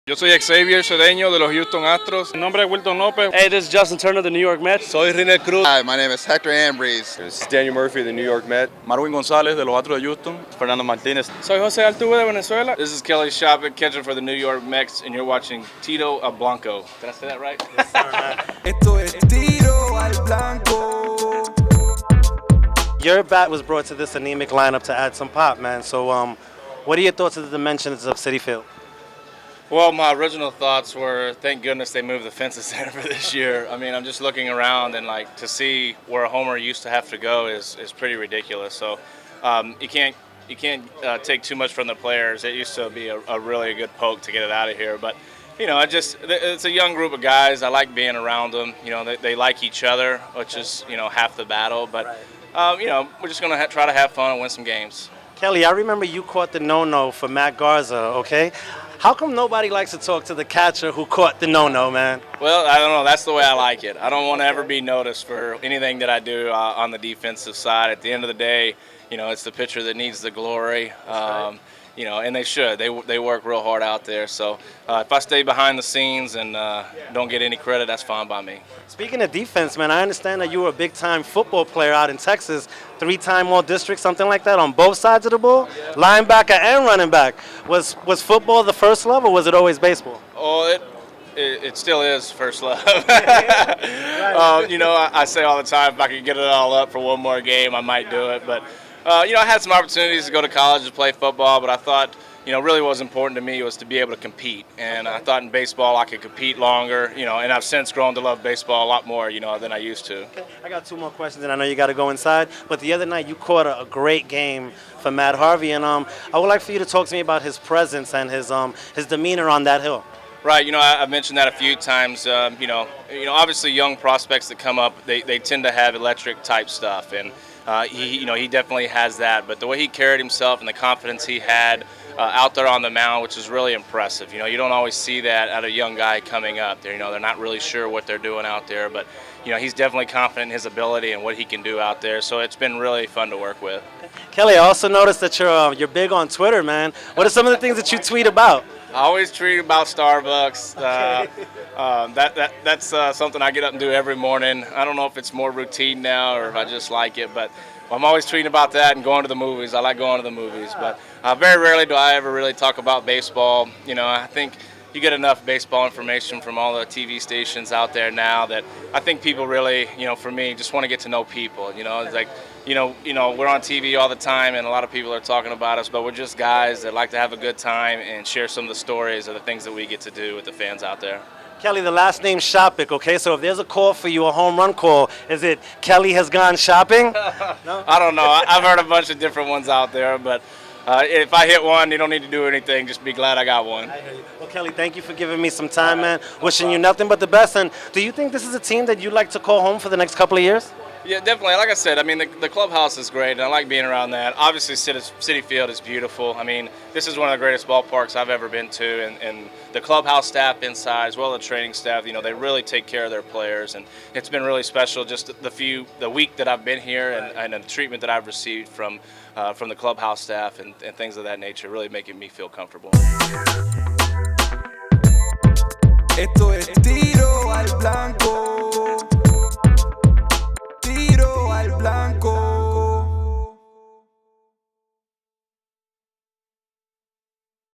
Yo soy Xavier Cedeño de los Houston Astros. Mi nombre es Wilton López. Hey, this is Justin Turner of the New York Mets. Soy René Cruz. Hi, my name is Hector Ambrose. This is Daniel Murphy of the New York Mets. Marwin González de los Astros de Houston. Fernando Martínez. Soy José Altuve de Venezuela. This is Kelly Shoppach, catcher for the New York Mets, and you're watching Tito al Blanco. Did I say that right? Yes, sir, man. Esto es Tiro al Blanco. Your bat was brought to this anemic lineup to add some pop, man. So, what are your thoughts of the dimensions of Citi Field? Well, my original thoughts were, thank goodness they moved the fences there for this year. I mean, I'm just looking around and like to see where a homer used to have to go is pretty ridiculous. So you can't take too much from the players. It used to be a really good poke to get it out of here, but you know, it's a young group of guys. I like being around them. You know, they like each other, which is half the battle. But we're just gonna try to have fun and win some games. Kelly, I remember you caught the no-no for Matt Garza. Okay. How come nobody likes to talk to the catcher who caught the no-no, man? Well, I don't know. That's the way I like it. I don't want to ever be noticed for anything that I do on the defensive side. At the end of the day, it's the pitcher that needs the glory. And they should. They work real hard out there. So if I stay behind the scenes and don't get any credit, that's fine by me. Speaking of defense, man, I understand that you were a big-time football player out in Texas, 3-time All-District, something like that, on both sides of the ball, linebacker and running back. Was football the first love, or was it always baseball? Oh, it still is first love. I say all the time, if I could get it all up for one more game, I might do it. But I had some opportunities to go to college to play football, but I thought, really what was important to me was to be able to compete. And I thought in baseball I could compete longer, and I've since grown to love baseball a lot more, than I used to. Okay. I got 2 more questions, and I know you got to go inside. But the other night you caught a great game for Matt Harvey, and I would like for you to talk to me about his presence and his demeanor on that hill. Right, I've mentioned that a few times. Obviously young prospects that come up, they tend to have electric type stuff, and he definitely has that. But the way he carried himself and the confidence he had out there on the mound, which is really impressive. You don't always see that out of a young guy coming up there. They're not really sure what they're doing out there, but he's definitely confident in his ability and what he can do out there. So it's been really fun to work with. Kelly, I also noticed that you're big on Twitter, man. What are some of the things that you tweet about? I always tweet about Starbucks. That's something I get up and do every morning. I don't know if it's more routine now or if I just like it, but I'm always tweeting about that and going to the movies. I like going to the movies, but very rarely do I ever really talk about baseball. I think you get enough baseball information from all the TV stations out there now that I think people really, for me, just want to get to know people. It's like, we're on TV all the time and a lot of people are talking about us, but we're just guys that like to have a good time and share some of the stories of the things that we get to do with the fans out there. Kelly, the last name's Shoppach, okay? So if there's a call for you, a home run call, is it Kelly has gone shopping? No? I don't know. I've heard a bunch of different ones out there, but if I hit one, you don't need to do anything. Just be glad I got one. I hear you. Well, Kelly, thank you for giving me some time, man. Wishing you nothing but the best. And do you think this is a team that you'd like to call home for the next couple of years? Yeah, definitely. Like I said, I mean, the clubhouse is great, and I like being around that. Obviously, Citi Field is beautiful. I mean, this is one of the greatest ballparks I've ever been to, and the clubhouse staff inside, as well as the training staff, they really take care of their players, and it's been really special just the week that I've been here and the treatment that I've received from the clubhouse staff and things of that nature, really making me feel comfortable. Esto es Tiro al Blanco.